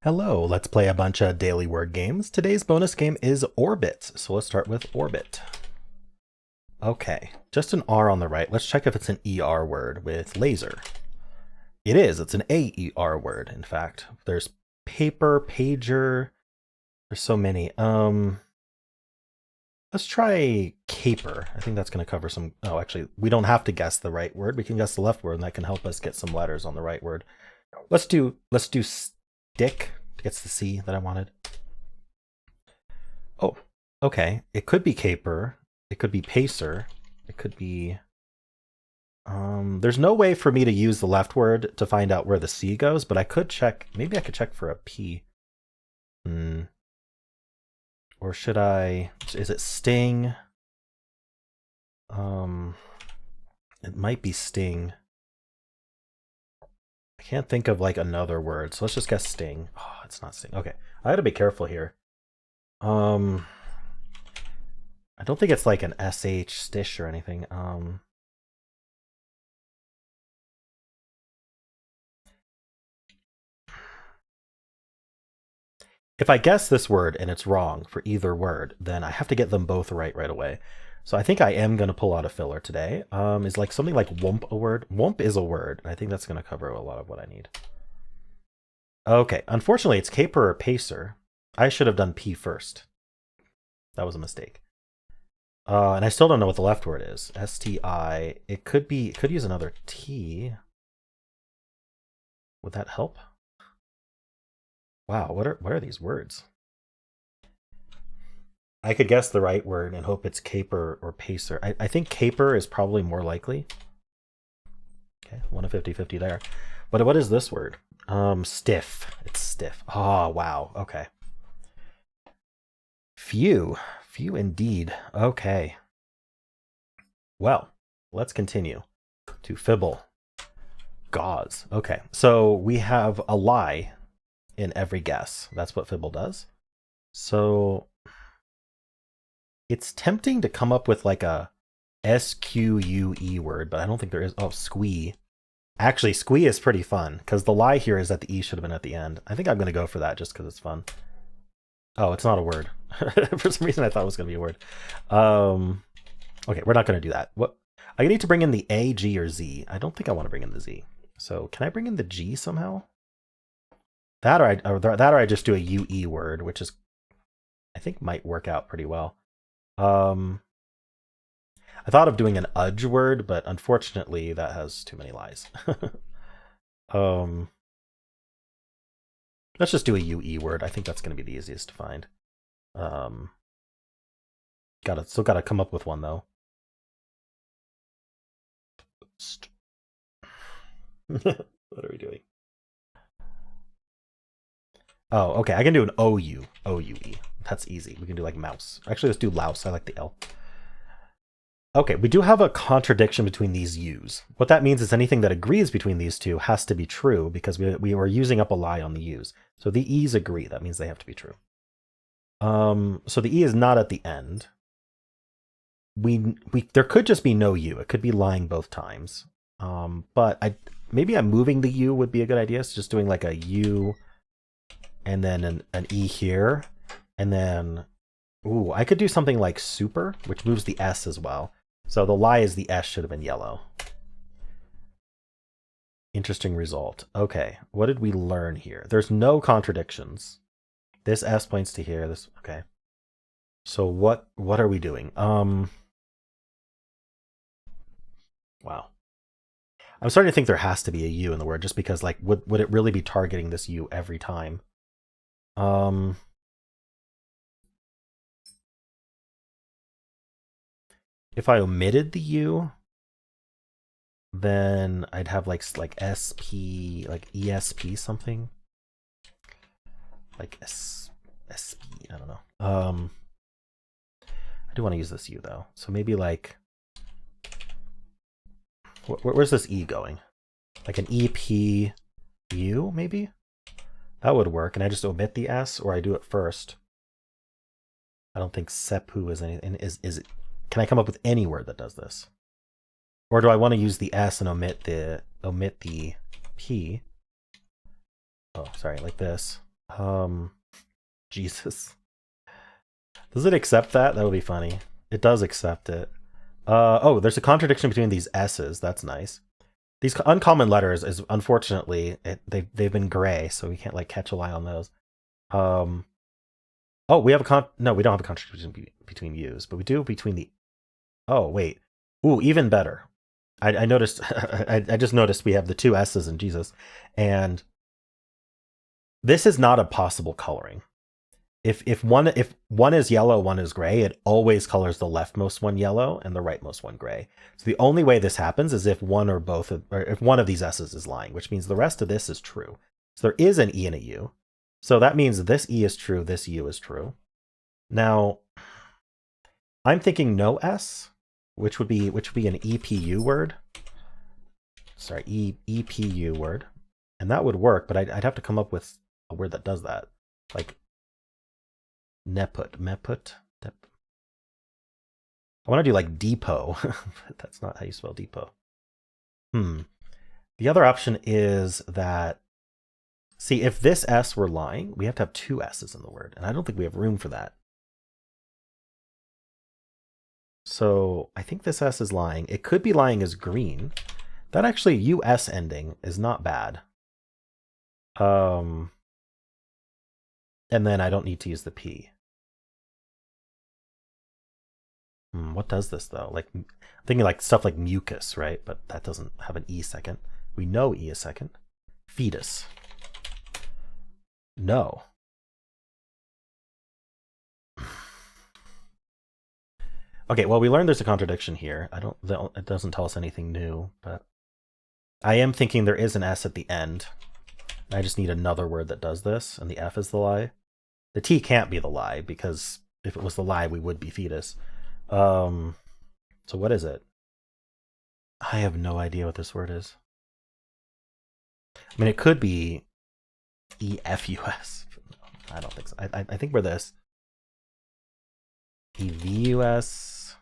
Hello, let's play a bunch of daily word games. Today's bonus game is Orbit, so let's start with Orbit. Okay, just an R on the right. Let's check if it's an ER word with laser. It is, it's an AER word, in fact. There's paper, pager, there's so many. Let's try caper. I think that's going to cover some. Oh, actually, we don't have to guess the right word. We can guess the left word, and that can help us get some letters on the right word. Let's do stick. Gets the C that I wanted. Oh, okay. It could be caper. It could be pacer. It could be. There's no way for me to use the left word to find out where the C goes, but I could check. Maybe I could check for a P. Or should I? Is it sting? It might be sting. I can't think of like another word, so let's just guess sting. Oh, it's not sting. Okay, I gotta be careful here. I don't think it's like an SH stish or anything. If I guess this word and it's wrong for either word, then I have to get them both right away. So I think I am going to pull out a filler today. Is like something like wump a word? Wump is a word, and I think that's going to cover a lot of what I need. Okay, unfortunately it's caper or pacer. I should have done P first. That was a mistake. And I still don't know what the left word is. STI. It could use another T. Would that help? Wow, what are these words? I could guess the right word and hope it's caper or pacer. I think caper is probably more likely. Okay, 1 a 50-50 there. But what is this word? Stiff. It's stiff. Oh, wow. Okay. Few. Few indeed. Okay. Well, let's continue to Fibble. Gauze. Okay, so we have a lie in every guess. That's what Fibble does. So it's tempting to come up with like a SQUE word, but I don't think there is. Oh, squee. Actually, squee is pretty fun because the lie here is that the E should have been at the end. I think I'm going to go for that just because it's fun. Oh, it's not a word. For some reason, I thought it was going to be a word. Okay, we're not going to do that. What? I need to bring in the A, G, or Z. I don't think I want to bring in the Z. So can I bring in the G somehow? That or I just do a UE word, which is, I think, might work out pretty well. I thought of doing an udge word, but unfortunately that has too many lies. Let's just do a UE word. I think that's going to be the easiest to find. Still gotta come up with one though. What are we doing? Oh, okay. I can do an OU. OUE. That's easy. We can do like mouse. Actually, let's do louse. I like the L. Okay, we do have a contradiction between these U's. What that means is anything that agrees between these two has to be true because we were using up a lie on the U's. So the E's agree. That means they have to be true. So the E is not at the end. There could just be no U. It could be lying both times. But maybe I'm moving the U would be a good idea. So just doing like a U and then an E here. And then, ooh, I could do something like super, which moves the S as well. So the lie is the S should have been yellow. Interesting result. Okay, what did we learn here? There's no contradictions. This S points to here. This, okay. So what are we doing? Wow. I'm starting to think there has to be a U in the word just because like would it really be targeting this U every time? If I omitted the U, then I'd have like SP, like ESP something. Like SP, I don't know. I do want to use this U though. So maybe like, where's this E going? Like an EP U maybe? That would work. And I just omit the S or I do it first. I don't think sepu is anything. Is it? Can I come up with any word that does this? Or do I want to use the S and omit the P? Oh, sorry, like this. Jesus. Does it accept that? That would be funny. It does accept it. Oh, there's a contradiction between these S's. That's nice. These uncommon letters is unfortunately they've been gray, so we can't like catch a lie on those. Oh, we have no, we don't have a contradiction between U's, but we do between the. Oh wait, ooh, even better. I noticed. I just noticed we have the two S's in Jesus, and this is not a possible coloring. If one is yellow, one is gray, it always colors the leftmost one yellow and the rightmost one gray. So the only way this happens is if one or both, or if one of these S's is lying, which means the rest of this is true. So there is an E and a U. So that means this E is true, this U is true. Now, I'm thinking no S, which would be an EPU word. Sorry, EPU word, and that would work, but I'd have to come up with a word that does that, like. Meput. I want to do like depot. That's not how you spell depot. The other option is that, see, if this S were lying, we have to have two S's in the word, and I don't think we have room for that. So I think this S is lying. It could be lying as green. That actually US ending is not bad. And then I don't need to use the P. What does this though? Like, I'm thinking like stuff like mucus, right? But that doesn't have an E second. We know E is second. Fetus. No. Okay, well, we learned there's a contradiction here. It doesn't tell us anything new, but I am thinking there is an S at the end. I just need another word that does this, and the F is the lie. The T can't be the lie, because if it was the lie, we would be fetus. So what is it? I have no idea what this word is. I mean, it could be EFUS. I don't think so. I think we're this. EVUS,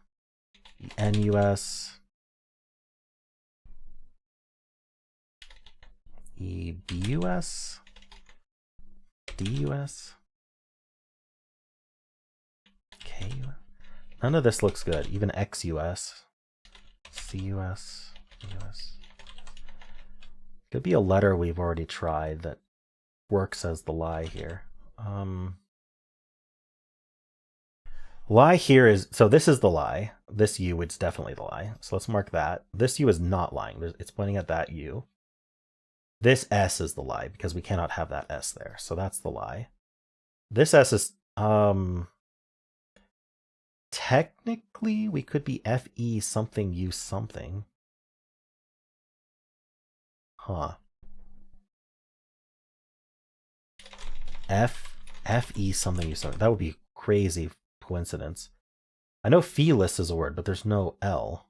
ENUS, EBUS, DUS, KUS. None of this looks good. Even XUS, CUS, US. Could be a letter we've already tried that works as the lie here. Lie here is, so this is the lie. This U is definitely the lie. So let's mark that. This U is not lying. It's pointing at that U. This S is the lie because we cannot have that S there. So that's the lie. This S is, technically we could be FE something U something. Huh. FE something U something. That would be crazy coincidence. I know felis is a word, but there's no L.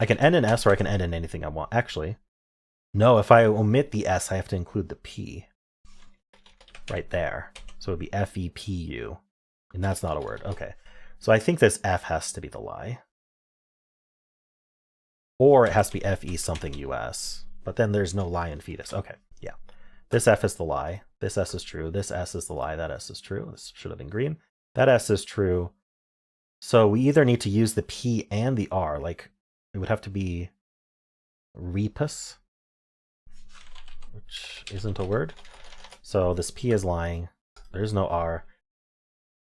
I can end in S or I can end in anything I want. Actually, no, if I omit the S, I have to include the P. Right there. So it would be FEPU. And that's not a word. Okay. So I think this F has to be the lie. Or it has to be FE something US. But then there's no lie in fetus. Okay, yeah. This F is the lie. This S is true. This S is the lie. That S is true. This should have been green. That S is true. So we either need to use the P and the R. Like, it would have to be repus, which isn't a word. So this P is lying. There's no R.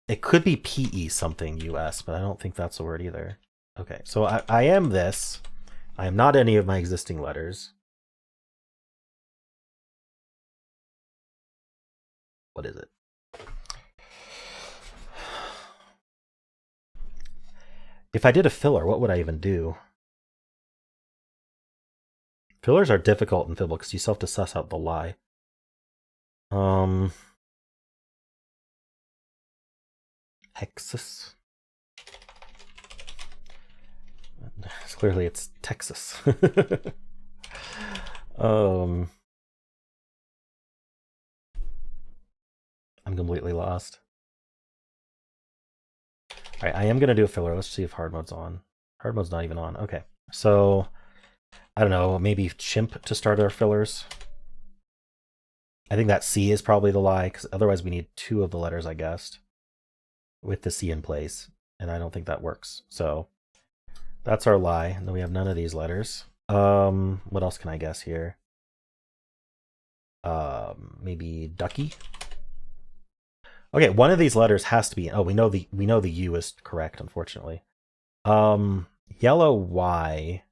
It could be PE something US, but I don't think that's a word either. Okay, so I am this. I am not any of my existing letters. What is it? If I did a filler, what would I even do? Fillers are difficult in Fibble because you still have to suss out the lie. Hexus. Clearly it's Texas. I'm completely lost. All right, I am going to do a filler. Let's see if hard mode's on. Hard mode's not even on. Okay, so I don't know, maybe chimp to start our fillers. I think that C is probably the lie, because otherwise we need 2 of the letters, I guessed, with the C in place, and I don't think that works. So that's our lie. And then we have none of these letters. What else can I guess here? Maybe ducky. Okay, one of these letters has to be. Oh, we know the U is correct, unfortunately. Yellow Y.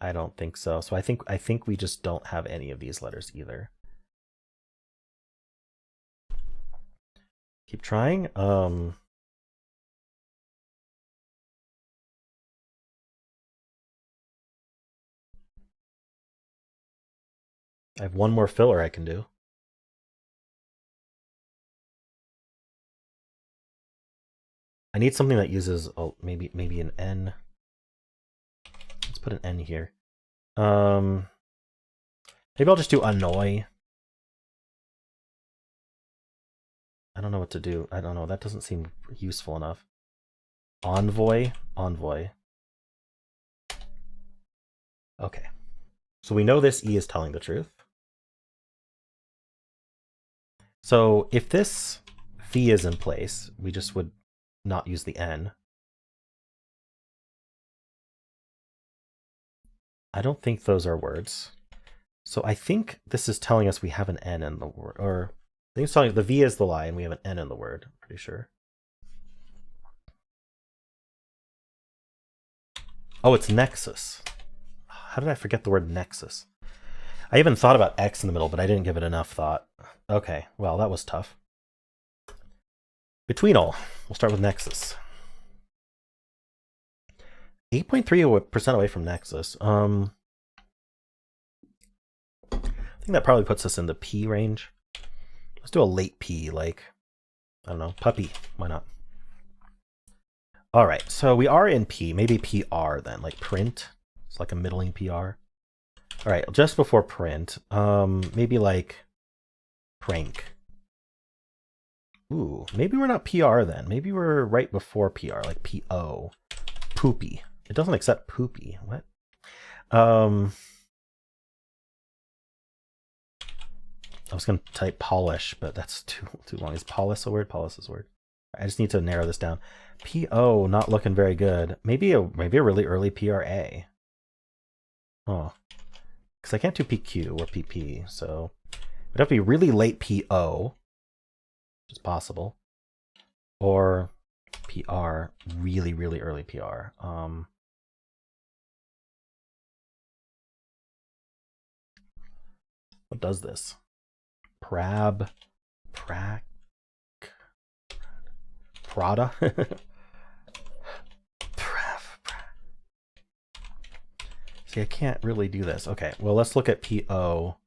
I don't think so. So I think we just don't have any of these letters either. Keep trying. I have one more filler I can do. I need something that uses maybe an N. Let's put an N here. Maybe I'll just do annoy. I don't know what to do. I don't know. That doesn't seem useful enough. Envoy. Okay. So we know this E is telling the truth. So if this V is in place, we just would not use the N. I don't think those are words. So I think this is telling us we have an N in the word, or I think it's telling us the V is the lie and we have an N in the word, I'm pretty sure. Oh, it's nexus. How did I forget the word nexus? I even thought about X in the middle, but I didn't give it enough thought. Okay, well, that was tough. Betweenle. We'll start with nexus. 8.3% away from nexus. I think that probably puts us in the P range. Let's do a late P, like, I don't know, puppy. Why not? All right, so we are in P. Maybe PR then, like print. It's like a middling PR. All right, just before print, maybe like prank. Ooh, maybe we're not PR then. Maybe we're right before PR, like PO. Poopy. It doesn't accept poopy. What? I was gonna type polish, but that's too long. Is polish a word? Polish is a word. I just need to narrow this down. PO not looking very good. Maybe a really early PRA. Oh, because I can't do PQ or PP, so it'd have to be really late PO, which is possible, or PR, really early PR. What does this? Prab, Prac, Prada. See, I can't really do this. Okay, well, let's look at PO,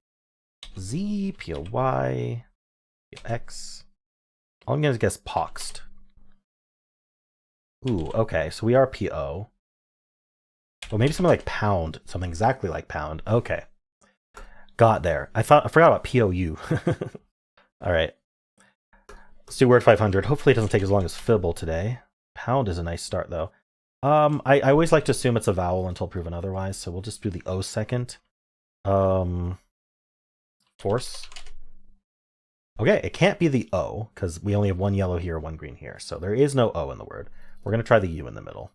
Z, POY, X. I'm gonna guess poxed. Ooh, okay, so we are PO. Well, maybe something like pound, something exactly like pound. Okay, got there. I forgot about POU. All right, let's do word 500. Hopefully, it doesn't take as long as Fibble today. Pound is a nice start, though. I always like to assume it's a vowel until proven otherwise, so we'll just do the O second. Force. Okay, it can't be the O, because we only have one yellow here, one green here. So there is no O in the word. We're going to try the U in the middle.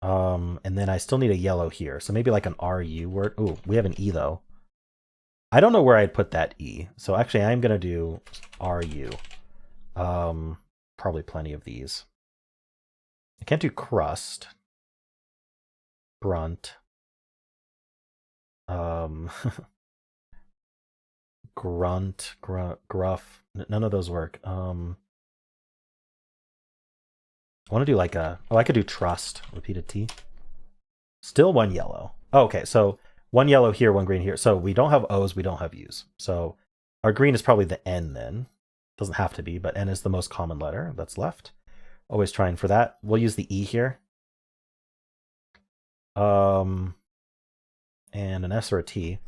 And then I still need a yellow here. So maybe like an RU word. Ooh, we have an E, though. I don't know where I'd put that E. So actually, I'm going to do RU. Probably plenty of these. I can't do crust. Brunt. Grunt, gruff. None of those work. I want to do like a... Oh, I could do trust. Repeated T. Still one yellow. Oh, okay, so one yellow here, one green here. So we don't have O's, we don't have U's. So our green is probably the N then. Doesn't have to be, but N is the most common letter that's left. Always trying for that. We'll use the E here. And an S or a T.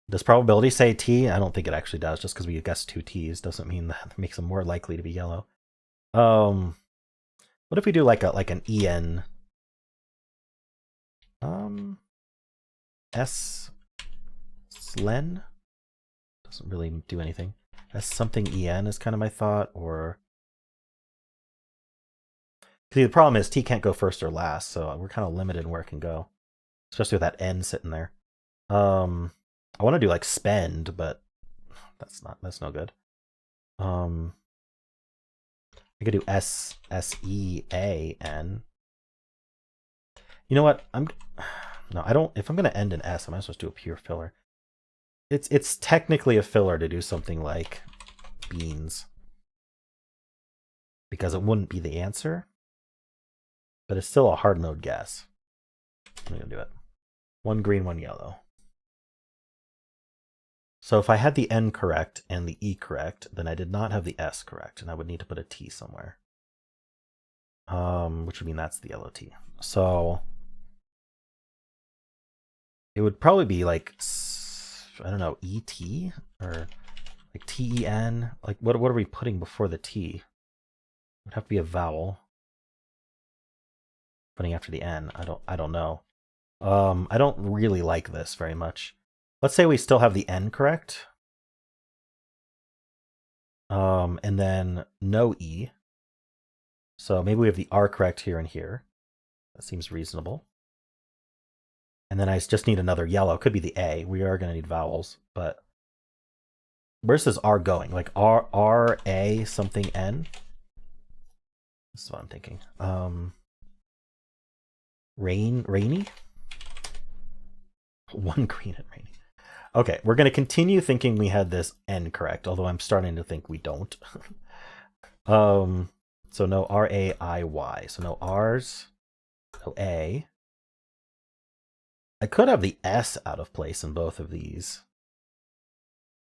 Does probability say T? I don't think it actually does. Just because we guessed 2 T's doesn't mean that makes them more likely to be yellow. What if we do like an EN S slen doesn't really do anything. S something en is kind of my thought, or see, the problem is T can't go first or last, so we're kind of limited in where it can go, especially with that N sitting there. I want to do like spend, but that's no good. I could do SEAN. You know what? No, I don't. If I'm gonna end in S, I might as well do a pure filler. It's technically a filler to do something like beans, because it wouldn't be the answer, but it's still a hard mode guess. I'm gonna do it. 1 green, 1 yellow. So if I had the N correct and the E correct, then I did not have the S correct, and I would need to put a T somewhere. Which would mean that's the yellow T. So it would probably be like, I don't know, ET or like TEN. Like what are we putting before the T? It would have to be a vowel. Putting after the N. I don't know. I don't really like this very much. Let's say we still have the N correct. And then no E. So maybe we have the R correct here and here. That seems reasonable. And then I just need another yellow. Could be the A. We are going to need vowels, but where's this R going? Like R A something N? This is what I'm thinking. Rainy? 1 green and rainy. Okay, we're going to continue thinking we had this N correct, although I'm starting to think we don't. So no R-A-I-Y. So no R's, no A. I could have the S out of place in both of these.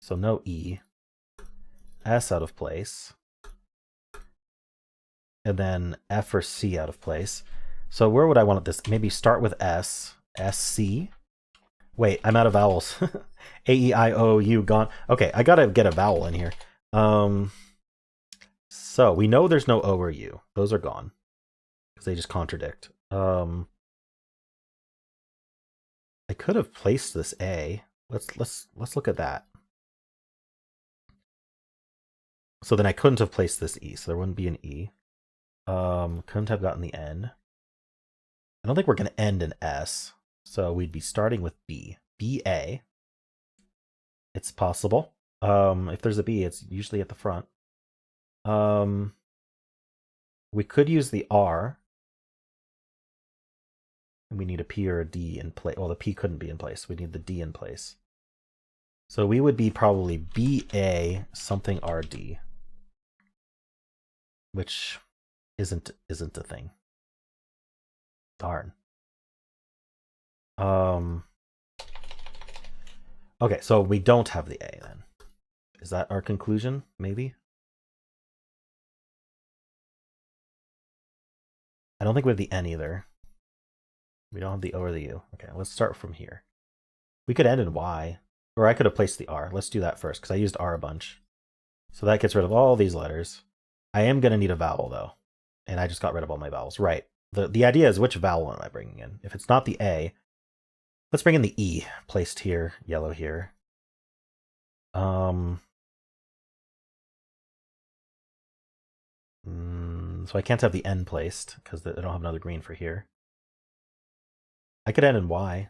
So no E. S out of place. And then F or C out of place. So where would I want this? Maybe start with S. S-C. Wait, I'm out of vowels. A-E-I-O-U gone. Okay, I gotta get a vowel in here. So we know there's no O or U. Those are gone because they just contradict. I could have placed this A. Let's look at that. So then I couldn't have placed this E, so there wouldn't be an E. Couldn't have gotten the N. I don't think we're going to end in S, so we'd be starting with B. B-A. It's possible. If there's a B, it's usually at the front. We could use the R. And we need a P or a D in place. Well, the P couldn't be in place. We need the D in place. So we would be probably B-A something R-D. Which isn't a thing. Darn. Okay, so we don't have the A then. Is that our conclusion? Maybe? I don't think we have the N either. We don't have the O or the U. Okay, let's start from here. We could end in Y, or I could have placed the R. Let's do that first, because I used R a bunch. So that gets rid of all these letters. I am going to need a vowel, though. And I just got rid of all my vowels. Right. The idea is, which vowel am I bringing in? If it's not the A, let's bring in the E, placed here, yellow here. So I can't have the N placed, because I don't have another green for here. I could end in Y.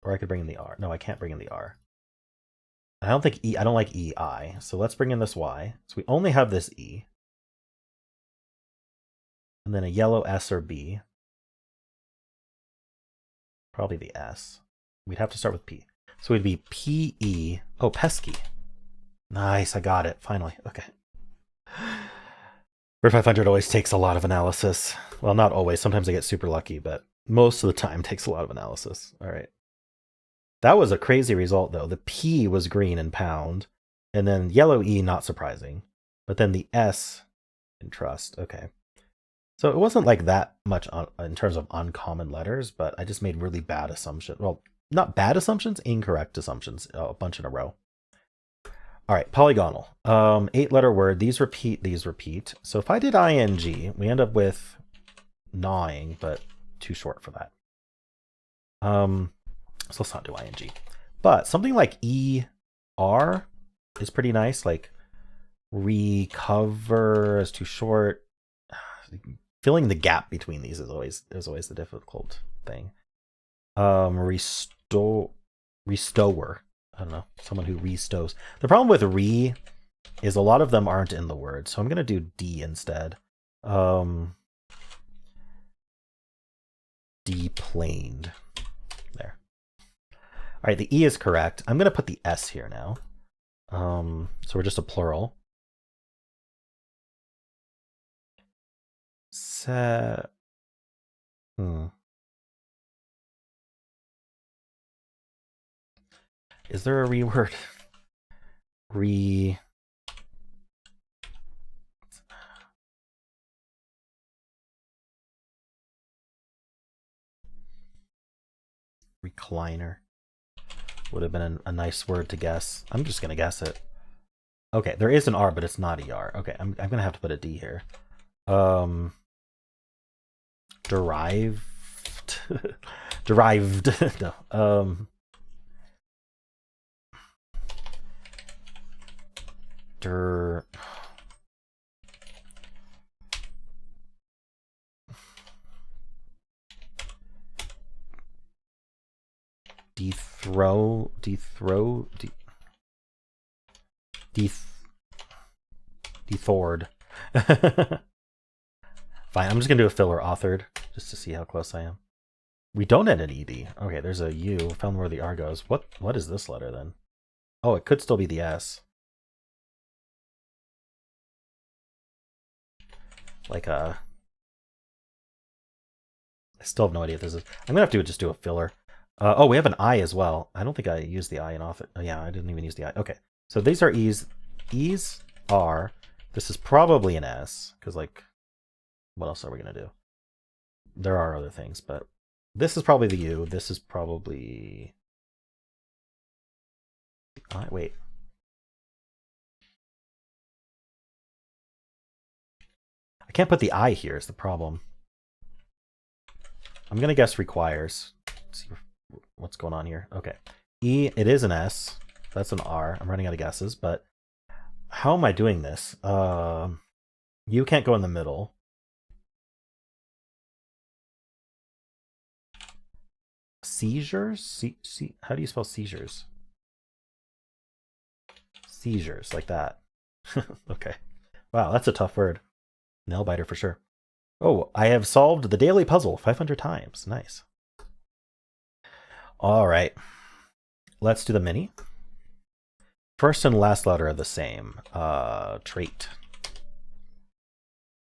Or I could bring in the R. No, I can't bring in the R. I don't think E, I don't like EI. So let's bring in this Y. So we only have this E. And then a yellow S or B. Probably the S. We'd have to start with P. So we'd be P-E. Oh, pesky. Nice, I got it. Finally. Okay. Word 500 always takes a lot of analysis. Well, not always. Sometimes I get super lucky, but most of the time takes a lot of analysis. All right. That was a crazy result, though. The P was green in pound, and then yellow E, not surprising. But then the S in trust. Okay. So it wasn't like that much in terms of uncommon letters, but I just made really bad assumptions. Well, not bad assumptions, incorrect assumptions, a bunch in a row. All right, polygonal. 8-letter word. These repeat. So if I did ing, we end up with gnawing, but too short for that. So let's not do ing. But something like er is pretty nice. Like recover is too short. Filling the gap between these is always the difficult thing. Restower. I don't know. Someone who restows. The problem with re is a lot of them aren't in the word, so I'm gonna do D instead. Deplaned. There. All right, the E is correct. I'm gonna put the S here now. So we're just a plural. Is there a reword? Recliner would have been a nice word to guess. I'm just gonna guess it. Okay, there is an R, but it's not ER. Okay, I'm gonna have to put a D here. Derived. Derived. No. Dethord. Fine, I'm just gonna do a filler authored just to see how close I am. We don't end an ED. Okay, there's a U. Found where the R goes. What is this letter then? Oh, it could still be the S. Like I still have no idea if this is. I'm gonna have to just do a filler. Oh, we have an I as well. I don't think I used the I in author. Oh, yeah, I didn't even use the I. Okay, so these are E's. E's are. This is probably an S because like, what else are we gonna do? There are other things, but this is probably the U. This is probably. Wait. I can't put the I here is the problem. I'm gonna guess requires. Let's see what's going on here. Okay. E, it is an S. That's an R. I'm running out of guesses, but how am I doing this? You can't go in the middle. Seizures? How do you spell seizures? Seizures, like that. Okay. Wow, that's a tough word. Nail biter for sure. Oh, I have solved the daily puzzle 500 times. Nice. All right. Let's do the mini. First and last letter are the same. Trait.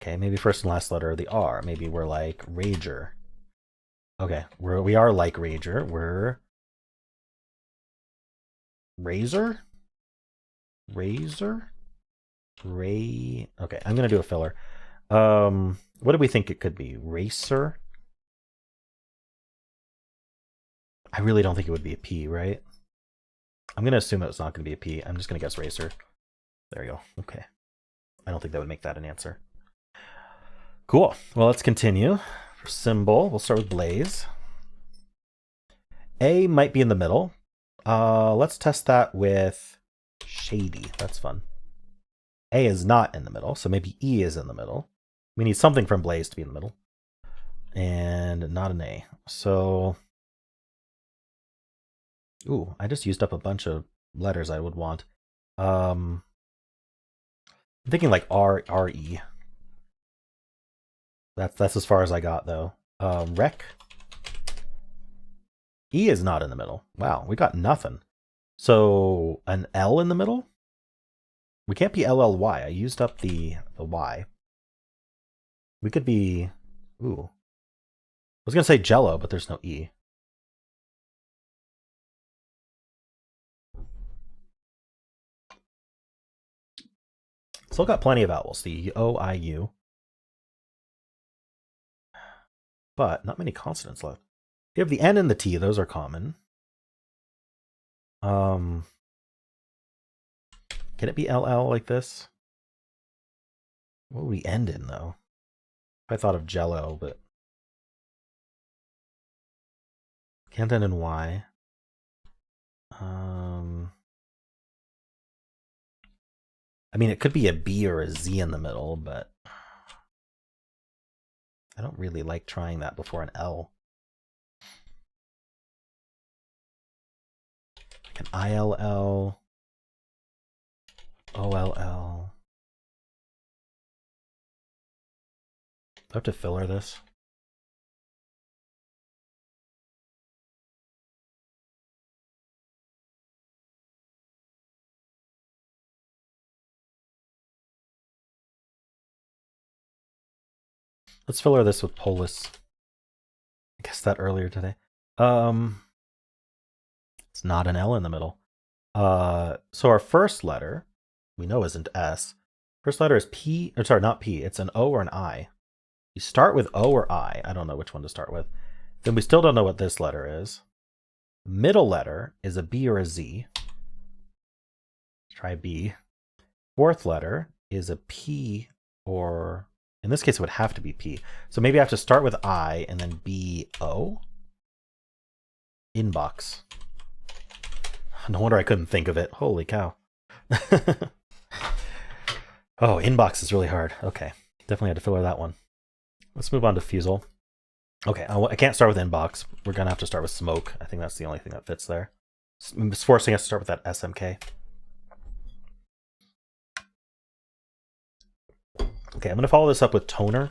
Okay, maybe first and last letter are the R. Maybe we're like Rager. Okay, we are like Rager. We're Razor? Razor? Okay, I'm gonna do a filler. What do we think it could be? Racer? I really don't think it would be a P, right? I'm gonna assume it's not gonna be a P. I'm just gonna guess racer. There you go. Okay. I don't think that would make that an answer. Cool. Well, let's continue. For Symble, we'll start with Blaze. A might be in the middle. Let's test that with Shady. That's fun. A is not in the middle, so maybe E is in the middle. We need something from Blaze to be in the middle. And not an A. So, ooh, I just used up a bunch of letters I would want. I'm thinking like R-E. That's as far as I got, though. Rec. E is not in the middle. Wow, we got nothing. So, an L in the middle? We can't be LLY. I used up the Y. We could be... Ooh. I was going to say Jello, but there's no E. Still got plenty of vowels. The O, I, U. But not many consonants left. You have the N and the T. Those are common. Can it be LL like this? What would we end in, though? I thought of Jello, but... Can't end in Y. I mean, it could be a B or a Z in the middle, but I don't really like trying that before an L. Like an ILL, OLL. Do I have to filler this? Let's filler this with Polis. I guessed that earlier today. It's not an L in the middle. So our first letter, we know isn't S. First letter is P, or sorry, not P. It's an O or an I. You start with O or I. I don't know which one to start with. Then we still don't know what this letter is. Middle letter is a B or a Z. Try B. Fourth letter is a P, or in this case it would have to be P. So maybe I have to start with I and then B O. Inbox. No wonder I couldn't think of it. Holy cow. Oh, inbox is really hard. Okay, definitely had to filler that one. Let's move on to Fusele. Okay, I can't start with inbox. We're gonna have to start with smoke. I think that's the only thing that fits there. It's forcing us to start with that SMK. Okay, I'm gonna follow this up with toner.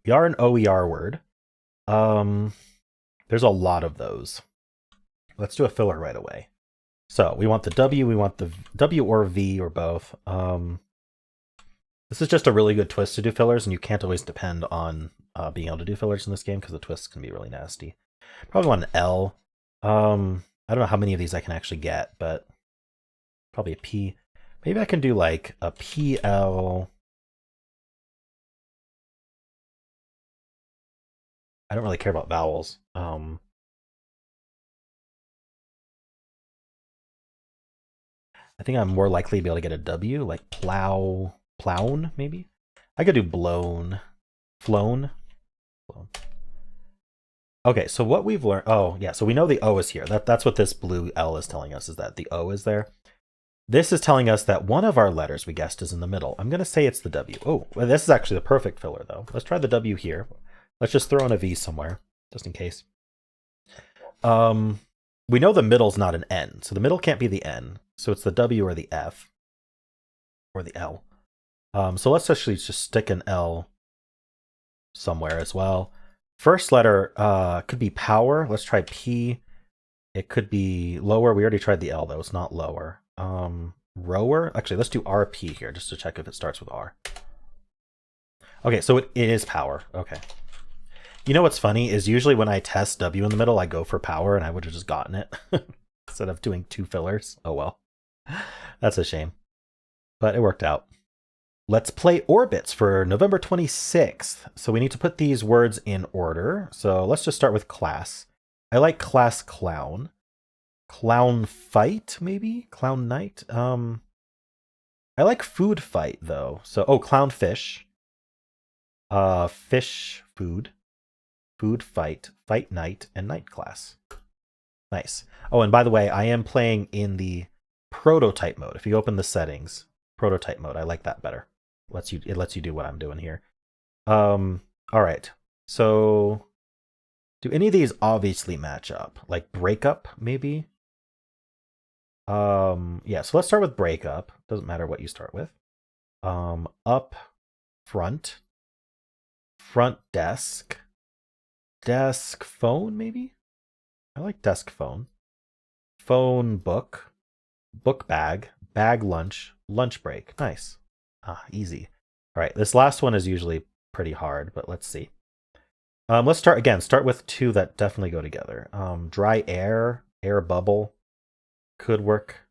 We are an OER word. There's a lot of those. Let's do a filler right away. So we want the W, we want the W or V or both. This is just a really good twist to do fillers, and you can't always depend on being able to do fillers in this game because the twists can be really nasty. Probably want an L. I don't know how many of these I can actually get, but probably a P. Maybe I can do like a PL. I don't really care about vowels. I think I'm more likely to be able to get a W, like plow, plown, maybe? I could do blown, flown. Okay, so what we've learned, oh yeah, so we know the O is here. That's what this blue L is telling us, is that the O is there. This is telling us that one of our letters we guessed is in the middle. I'm gonna say it's the W. Oh, well, this is actually the perfect filler though. Let's try the W here. Let's just throw in a V somewhere, just in case. We know the middle's not an N, so the middle can't be the N. So it's the W or the F, or the L. So let's actually just stick an L somewhere as well. First letter could be power. Let's try P. It could be lower. We already tried the L though. It's not lower. Rower. Actually, let's do RP here just to check if it starts with R. Okay, so it is power. Okay. You know what's funny is usually when I test W in the middle, I go for power, and I would have just gotten it instead of doing two fillers. Oh well. That's a shame. But it worked out. Let's play orbits for November 26th. So we need to put these words in order. So let's just start with class. I like class clown. Clown fight, maybe? Clown knight? I like food fight though. So clown fish. Fish food. Food fight, fight night, and night class. Nice. Oh, and by the way, I am playing in the prototype mode. If you open the settings, prototype mode, I like that better. It lets you do what I'm doing here. All right. So do any of these obviously match up? Like breakup, maybe? Yeah, so let's start with breakup. Doesn't matter what you start with. Up, front, front desk, desk phone, maybe? I like desk phone. Phone book, book bag, bag lunch, lunch break. Nice. Easy. All right, this last one is usually pretty hard, but let's see. Let's start with two that definitely go together. Dry air, air bubble could work.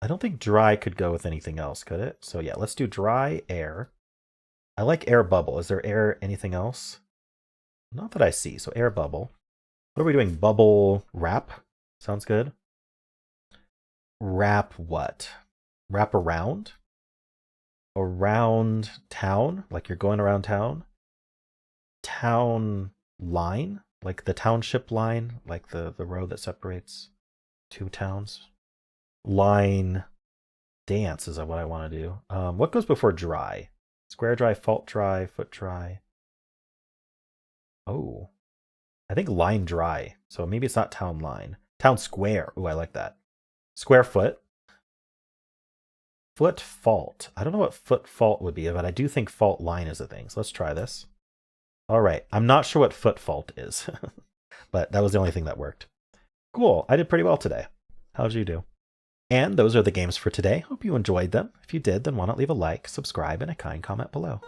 I don't think dry could go with anything else, could it? So yeah, let's do dry air. I like air bubble. Is there air anything else? Not that I see. So air bubble. What are we doing? Bubble wrap? Sounds good. Wrap what? Wrap around? Around town? Like you're going around town? Town line? Like the township line? Like the road that separates? 2 towns. Line dance is what I want to do. What goes before dry? Square dry, fault dry, foot dry. Oh, I think line dry. So maybe it's not town line. Town square. Oh, I like that. Square foot. Foot fault. I don't know what foot fault would be, but I do think fault line is a thing. So let's try this. All right. I'm not sure what foot fault is, but that was the only thing that worked. Cool. I did pretty well today. How'd you do? And those are the games for today. Hope you enjoyed them. If you did, then why not leave a like, subscribe, and a kind comment below.